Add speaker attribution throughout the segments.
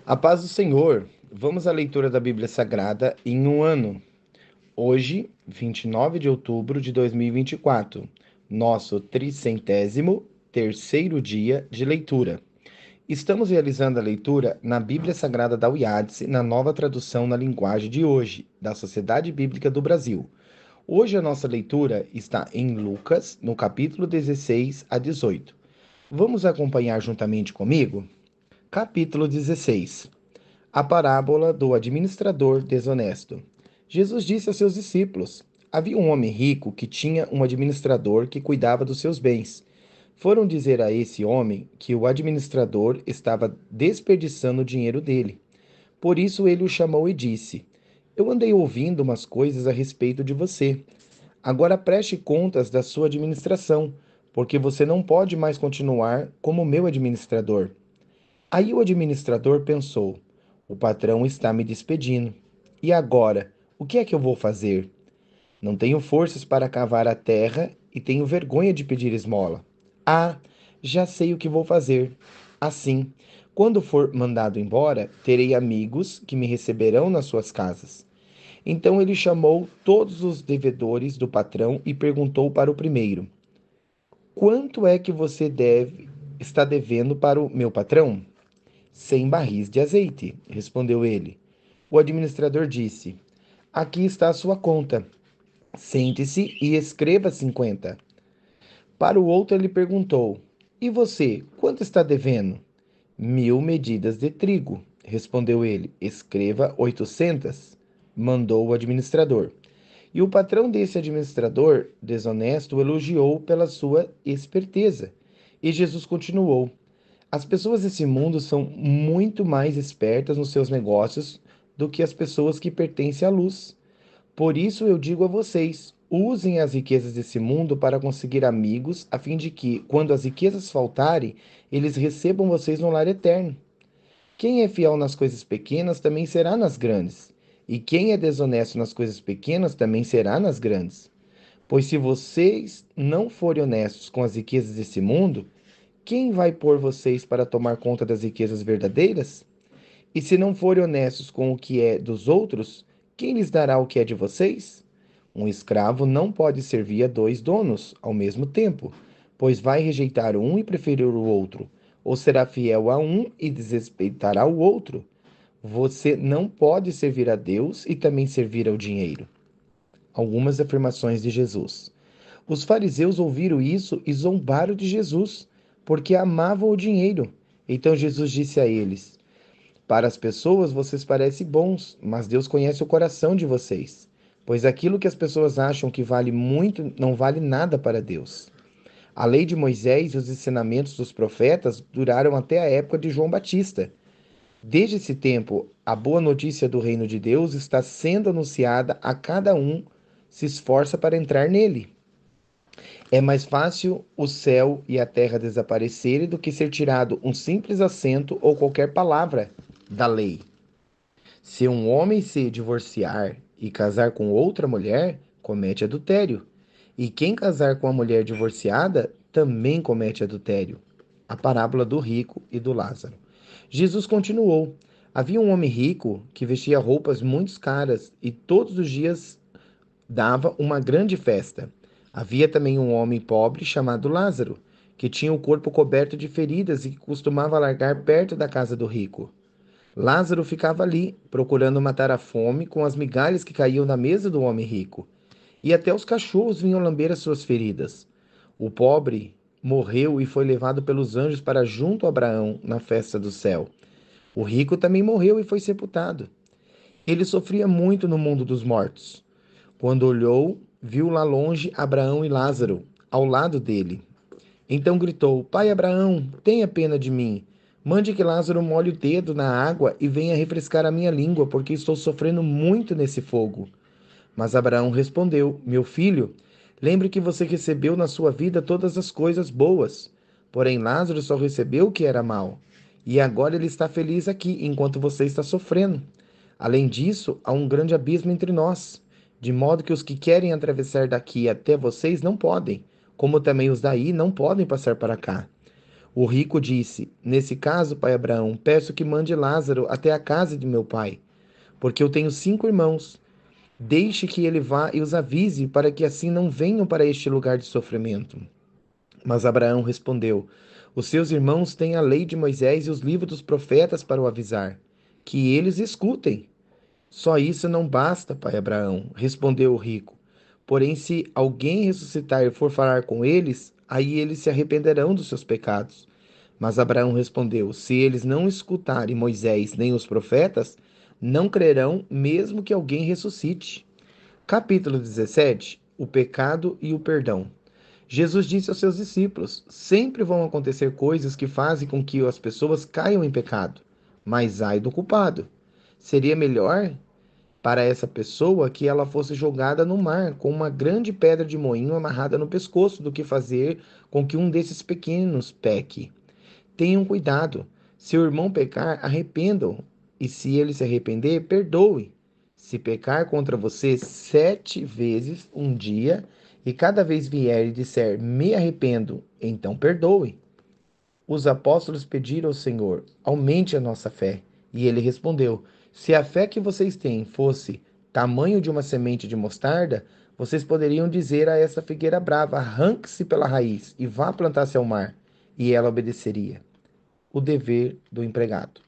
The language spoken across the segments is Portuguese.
Speaker 1: A paz do Senhor. Vamos à leitura da Bíblia Sagrada em um ano. Hoje, 29 de outubro de 2024, nosso 303º dia de leitura. Estamos realizando a leitura na Bíblia Sagrada da UiADSE, na nova tradução na linguagem de hoje, da Sociedade Bíblica do Brasil. Hoje a nossa leitura está em Lucas, no capítulo 16 a 18. Vamos acompanhar juntamente comigo? Capítulo 16. A parábola do administrador desonesto. Jesus disse aos seus discípulos: Havia um homem rico que tinha um administrador que cuidava dos seus bens. Foram dizer a esse homem que o administrador estava desperdiçando o dinheiro dele. Por isso ele o chamou e disse: Eu andei ouvindo umas coisas a respeito de você. Agora preste contas da sua administração, porque você não pode mais continuar como meu administrador. Aí o administrador pensou: o patrão está me despedindo. E agora, o que é que eu vou fazer? Não tenho forças para cavar a terra e tenho vergonha de pedir esmola. Ah, já sei o que vou fazer. Assim, quando for mandado embora, terei amigos que me receberão nas suas casas. Então ele chamou todos os devedores do patrão e perguntou para o primeiro: Quanto é que você está devendo para o meu patrão? 100 barris de azeite, respondeu ele. O administrador disse: Aqui está a sua conta. Sente-se e escreva 50. Para o outro ele perguntou: E você, quanto está devendo? 1000 medidas de trigo, respondeu ele. Escreva 800. Mandou o administrador. E o patrão desse administrador desonesto o elogiou pela sua esperteza. E Jesus continuou: As pessoas desse mundo são muito mais espertas nos seus negócios do que as pessoas que pertencem à luz. Por isso eu digo a vocês: usem as riquezas desse mundo para conseguir amigos, a fim de que, quando as riquezas faltarem, eles recebam vocês no lar eterno. Quem é fiel nas coisas pequenas também será nas grandes, e quem é desonesto nas coisas pequenas também será nas grandes. Pois se vocês não forem honestos com as riquezas desse mundo, quem vai pôr vocês para tomar conta das riquezas verdadeiras? E se não forem honestos com o que é dos outros, quem lhes dará o que é de vocês? Um escravo não pode servir a dois donos ao mesmo tempo, pois vai rejeitar um e preferir o outro, ou será fiel a um e desrespeitará o outro. Você não pode servir a Deus e também servir ao dinheiro. Algumas afirmações de Jesus. Os fariseus ouviram isso e zombaram de Jesus, porque amavam o dinheiro. Então Jesus disse a eles: Para as pessoas vocês parecem bons, mas Deus conhece o coração de vocês, pois aquilo que as pessoas acham que vale muito não vale nada para Deus. A lei de Moisés e os ensinamentos dos profetas duraram até a época de João Batista. Desde esse tempo, a boa notícia do reino de Deus está sendo anunciada a cada um se esforça para entrar nele. É mais fácil o céu e a terra desaparecerem do que ser tirado um simples acento ou qualquer palavra da lei. Se um homem se divorciar e casar com outra mulher, comete adultério. E quem casar com a mulher divorciada também comete adultério. A parábola do rico e do Lázaro. Jesus continuou: Havia um homem rico que vestia roupas muito caras e todos os dias dava uma grande festa. Havia também um homem pobre chamado Lázaro, que tinha o corpo coberto de feridas e que costumava largar perto da casa do rico. Lázaro ficava ali, procurando matar a fome com as migalhas que caíam na mesa do homem rico. E até os cachorros vinham lamber as suas feridas. O pobre morreu e foi levado pelos anjos para junto a Abraão na festa do céu. O rico também morreu e foi sepultado. Ele sofria muito no mundo dos mortos. Quando olhou, viu lá longe Abraão e Lázaro, ao lado dele. Então gritou: Pai Abraão, tenha pena de mim. Mande que Lázaro molhe o dedo na água e venha refrescar a minha língua, porque estou sofrendo muito nesse fogo. Mas Abraão respondeu: Meu filho, lembre que você recebeu na sua vida todas as coisas boas. Porém, Lázaro só recebeu o que era mal. E agora ele está feliz aqui, enquanto você está sofrendo. Além disso, há um grande abismo entre nós, de modo que os que querem atravessar daqui até vocês não podem, como também os daí não podem passar para cá. O rico disse: Nesse caso, pai Abraão, peço que mande Lázaro até a casa de meu pai, porque eu tenho 5 irmãos. Deixe que ele vá e os avise, para que assim não venham para este lugar de sofrimento. Mas Abraão respondeu: Os seus irmãos têm a lei de Moisés e os livros dos profetas para o avisar. Que eles escutem. Só isso não basta, pai Abraão, respondeu o rico. Porém, se alguém ressuscitar e for falar com eles, aí eles se arrependerão dos seus pecados. Mas Abraão respondeu: Se eles não escutarem Moisés nem os profetas, não crerão, mesmo que alguém ressuscite. Capítulo 17: O pecado e o perdão. Jesus disse aos seus discípulos: Sempre vão acontecer coisas que fazem com que as pessoas caiam em pecado, mas ai do culpado. Seria melhor para essa pessoa que ela fosse jogada no mar com uma grande pedra de moinho amarrada no pescoço do que fazer com que um desses pequenos peque. Tenham cuidado. Se o irmão pecar, arrependam. E se ele se arrepender, perdoe. Se pecar contra você 7 vezes um dia, e cada vez vier e disser, me arrependo, então perdoe. Os apóstolos pediram ao Senhor, aumente a nossa fé. E ele respondeu, se a fé que vocês têm fosse tamanho de uma semente de mostarda, vocês poderiam dizer a essa figueira brava, arranque-se pela raiz e vá plantar-se ao mar, e ela obedeceria. O dever do empregado.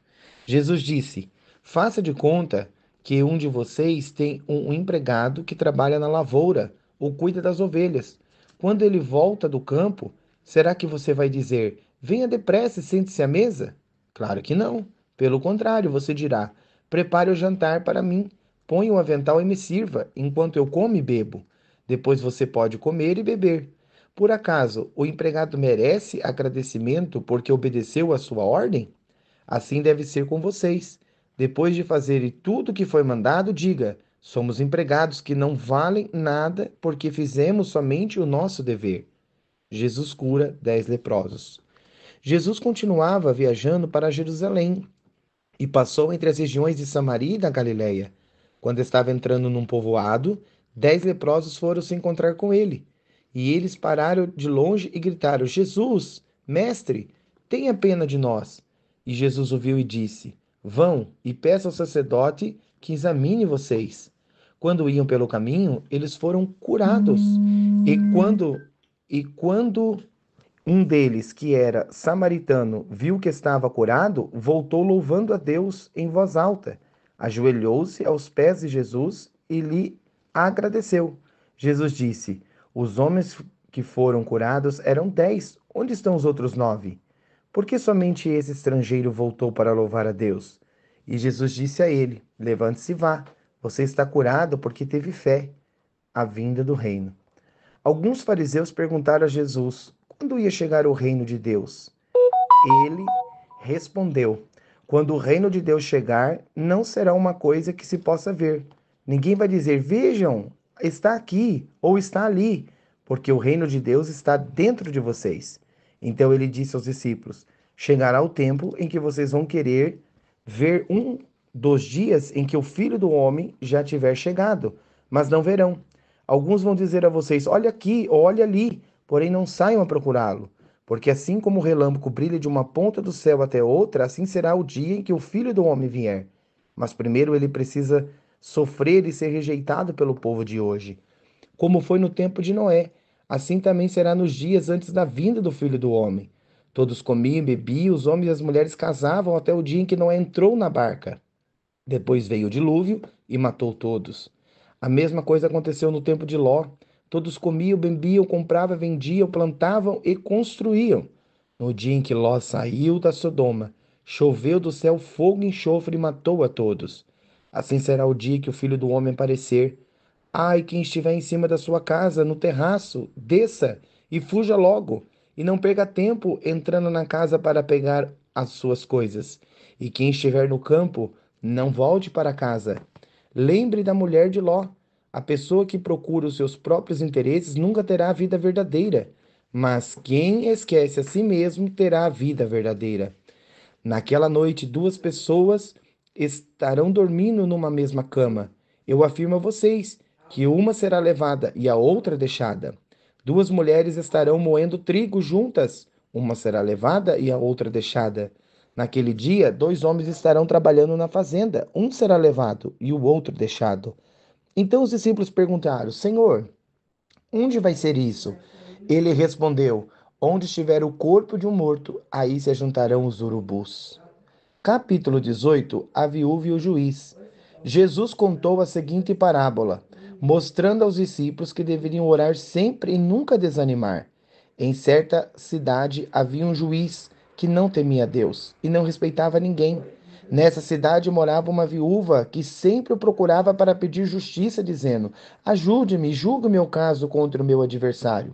Speaker 1: Jesus disse: Faça de conta que um de vocês tem um empregado que trabalha na lavoura ou cuida das ovelhas. Quando ele volta do campo, será que você vai dizer: Venha depressa e sente-se à mesa? Claro que não. Pelo contrário, você dirá: Prepare o jantar para mim, ponha o avental e me sirva, enquanto eu como e bebo. Depois você pode comer e beber. Por acaso o empregado merece agradecimento porque obedeceu à sua ordem? Assim deve ser com vocês. Depois de fazerem tudo o que foi mandado, diga: somos empregados que não valem nada porque fizemos somente o nosso dever. Jesus cura 10 leprosos. Jesus continuava viajando para Jerusalém e passou entre as regiões de Samaria e da Galiléia. Quando estava entrando num povoado, 10 leprosos foram se encontrar com ele. E eles pararam de longe e gritaram: Jesus, mestre, tenha pena de nós. E Jesus ouviu e disse: Vão e peçam ao sacerdote que examine vocês. Quando iam pelo caminho, eles foram curados. E quando um deles, que era samaritano, viu que estava curado, voltou louvando a Deus em voz alta. Ajoelhou-se aos pés de Jesus e lhe agradeceu. Jesus disse: Os homens que foram curados eram 10. Onde estão os outros 9? Por que somente esse estrangeiro voltou para louvar a Deus? E Jesus disse a ele: Levante-se e vá. Você está curado porque teve fé. A vinda do reino. Alguns fariseus perguntaram a Jesus: quando ia chegar o reino de Deus? Ele respondeu: Quando o reino de Deus chegar, não será uma coisa que se possa ver. Ninguém vai dizer: Vejam, está aqui ou está ali, porque o reino de Deus está dentro de vocês. Então ele disse aos discípulos: Chegará o tempo em que vocês vão querer ver um dos dias em que o Filho do Homem já tiver chegado, mas não verão. Alguns vão dizer a vocês: Olha aqui ou olha ali, porém não saiam a procurá-lo. Porque assim como o relâmpago brilha de uma ponta do céu até outra, assim será o dia em que o Filho do Homem vier. Mas primeiro ele precisa sofrer e ser rejeitado pelo povo de hoje. Como foi no tempo de Noé, assim também será nos dias antes da vinda do Filho do Homem. Todos comiam e bebiam, os homens e as mulheres casavam até o dia em que Noé entrou na barca. Depois veio o dilúvio e matou todos. A mesma coisa aconteceu no tempo de Ló. Todos comiam, bebiam, compravam, vendiam, plantavam e construíam. No dia em que Ló saiu da Sodoma, choveu do céu fogo e enxofre e matou a todos. Assim será o dia que o Filho do Homem aparecer. Ai, quem estiver em cima da sua casa, no terraço, desça e fuja logo, e não perca tempo entrando na casa para pegar as suas coisas. E quem estiver no campo, não volte para casa. Lembre da mulher de Ló. A pessoa que procura os seus próprios interesses nunca terá a vida verdadeira, mas quem esquece a si mesmo terá a vida verdadeira. Naquela noite, 2 pessoas estarão dormindo numa mesma cama. Eu afirmo a vocês que uma será levada e a outra deixada. 2 mulheres estarão moendo trigo juntas, uma será levada e a outra deixada. Naquele dia, 2 homens estarão trabalhando na fazenda, um será levado e o outro deixado. Então os discípulos perguntaram: Senhor, onde vai ser isso? Ele respondeu: Onde estiver o corpo de um morto, aí se juntarão os urubus. Capítulo 18: A viúva e o juiz. Jesus contou a seguinte parábola, mostrando aos discípulos que deveriam orar sempre e nunca desanimar. Em certa cidade havia um juiz que não temia Deus e não respeitava ninguém. Nessa cidade morava uma viúva que sempre o procurava para pedir justiça, dizendo: Ajude-me, julgue o meu caso contra o meu adversário.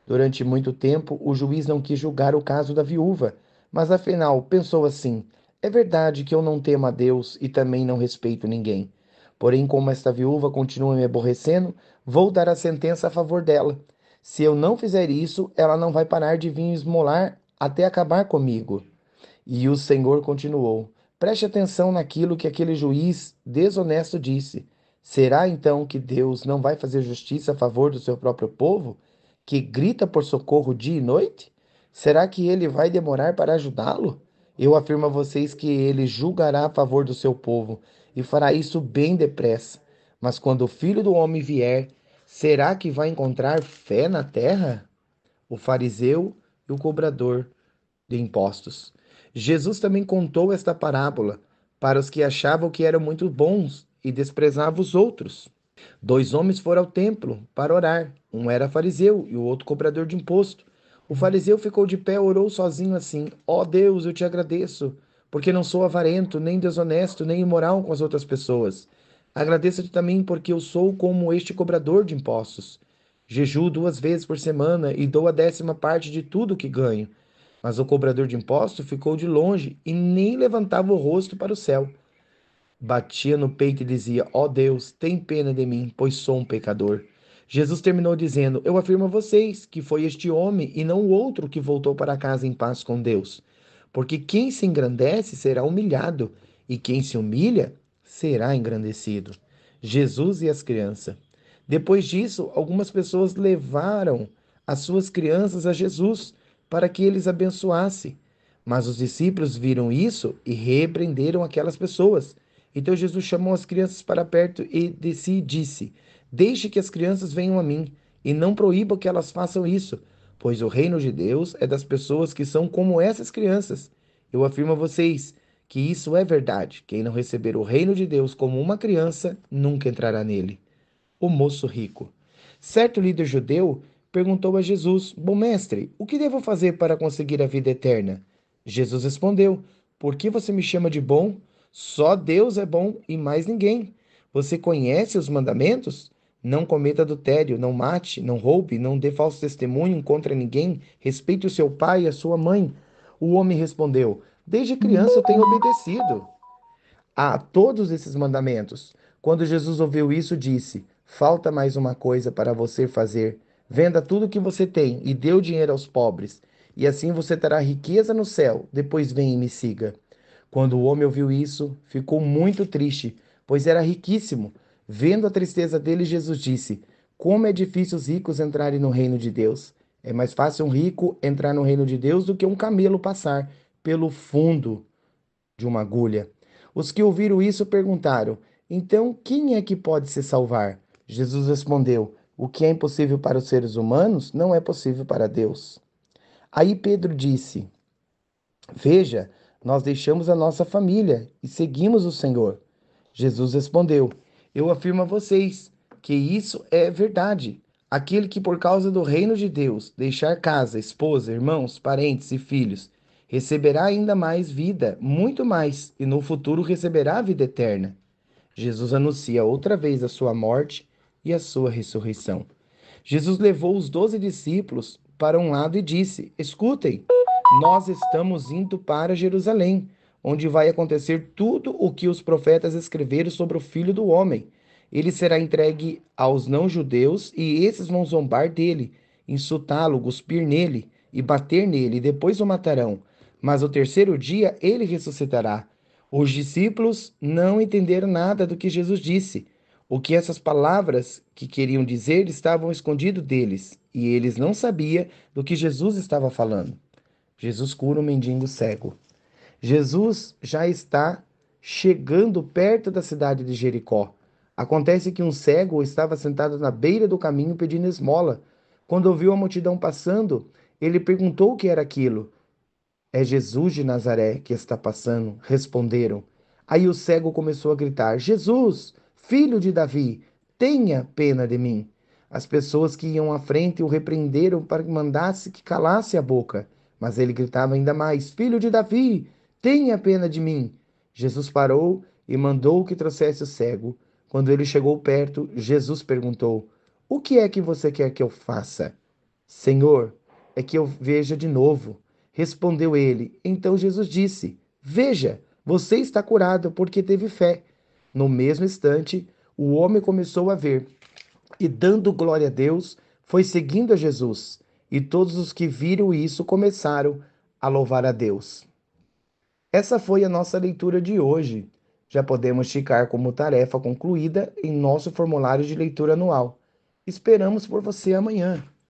Speaker 1: Durante muito tempo, o juiz não quis julgar o caso da viúva, mas afinal pensou assim: é verdade que eu não temo a Deus e também não respeito ninguém. Porém, como esta viúva continua me aborrecendo, vou dar a sentença a favor dela. Se eu não fizer isso, ela não vai parar de vir esmolar até acabar comigo. E o Senhor continuou: Preste atenção naquilo que aquele juiz desonesto disse. Será então que Deus não vai fazer justiça a favor do seu próprio povo, que grita por socorro dia e noite? Será que ele vai demorar para ajudá-lo? Eu afirmo a vocês que ele julgará a favor do seu povo e fará isso bem depressa. Mas quando o Filho do Homem vier, será que vai encontrar fé na terra? O fariseu e o cobrador de impostos. Jesus também contou esta parábola para os que achavam que eram muito bons e desprezavam os outros. 2 homens foram ao templo para orar. Um era fariseu e o outro cobrador de imposto. O fariseu ficou de pé e orou sozinho assim: Ó Deus, eu te agradeço, porque não sou avarento, nem desonesto, nem imoral com as outras pessoas. Agradeço-te também porque eu sou como este cobrador de impostos. Jejuo 2 vezes por semana e dou a 10ª parte de tudo o que ganho. Mas o cobrador de impostos ficou de longe e nem levantava o rosto para o céu. Batia no peito e dizia: Ó Deus, tem pena de mim, pois sou um pecador. Jesus terminou dizendo: Eu afirmo a vocês que foi este homem e não o outro que voltou para casa em paz com Deus. Porque quem se engrandece será humilhado, e quem se humilha será engrandecido. Jesus e as crianças. Depois disso, algumas pessoas levaram as suas crianças a Jesus para que eles abençoasse. Mas os discípulos viram isso e repreenderam aquelas pessoas. Então Jesus chamou as crianças para perto e de si disse: Deixe que as crianças venham a mim, e não proíba que elas façam isso, pois o reino de Deus é das pessoas que são como essas crianças. Eu afirmo a vocês que isso é verdade. Quem não receber o reino de Deus como uma criança, nunca entrará nele. O moço rico. Certo líder judeu perguntou a Jesus: Bom mestre, o que devo fazer para conseguir a vida eterna? Jesus respondeu: Por que você me chama de bom? Só Deus é bom e mais ninguém. Você conhece os mandamentos? Não cometa adultério, não mate, não roube, não dê falso testemunho contra ninguém, respeite o seu pai e a sua mãe. O homem respondeu: Desde criança eu tenho obedecido a todos esses mandamentos. Quando Jesus ouviu isso, disse: Falta mais uma coisa para você fazer. Venda tudo o que você tem e dê o dinheiro aos pobres, e assim você terá riqueza no céu. Depois vem e me siga. Quando o homem ouviu isso, ficou muito triste, pois era riquíssimo. Vendo a tristeza dele, Jesus disse: Como é difícil os ricos entrarem no reino de Deus. É mais fácil um rico entrar no reino de Deus do que um camelo passar pelo fundo de uma agulha. Os que ouviram isso perguntaram: Então quem é que pode se salvar? Jesus respondeu: O que é impossível para os seres humanos não é possível para Deus. Aí Pedro disse: Veja, nós deixamos a nossa família e seguimos o Senhor. Jesus respondeu: Eu afirmo a vocês que isso é verdade. Aquele que, por causa do reino de Deus, deixar casa, esposa, irmãos, parentes e filhos, receberá ainda mais vida, muito mais, e no futuro receberá a vida eterna. Jesus anuncia outra vez a sua morte e a sua ressurreição. Jesus levou os 12 discípulos para um lado e disse: Escutem, nós estamos indo para Jerusalém, onde vai acontecer tudo o que os profetas escreveram sobre o Filho do Homem. Ele será entregue aos não-judeus e esses vão zombar dele, insultá-lo, cuspir nele e bater nele, e depois o matarão. Mas no terceiro dia ele ressuscitará. Os discípulos não entenderam nada do que Jesus disse. O que essas palavras que queriam dizer estavam escondidos deles, e eles não sabiam do que Jesus estava falando. Jesus cura um mendigo cego. Jesus já está chegando perto da cidade de Jericó. Acontece que um cego estava sentado na beira do caminho pedindo esmola. Quando ouviu a multidão passando, ele perguntou o que era aquilo. É Jesus de Nazaré que está passando, responderam. Aí o cego começou a gritar: Jesus, filho de Davi, tenha pena de mim. As pessoas que iam à frente o repreenderam para que mandasse que calasse a boca. Mas ele gritava ainda mais: Filho de Davi, tenha pena de mim. Jesus parou e mandou que trouxesse o cego. Quando ele chegou perto, Jesus perguntou: O que é que você quer que eu faça? Senhor, é que eu veja de novo. Respondeu ele. Então Jesus disse: Veja, você está curado porque teve fé. No mesmo instante, o homem começou a ver e, dando glória a Deus, foi seguindo a Jesus. E todos os que viram isso começaram a louvar a Deus. Essa foi a nossa leitura de hoje. Já podemos ficar como tarefa concluída em nosso formulário de leitura anual. Esperamos por você amanhã.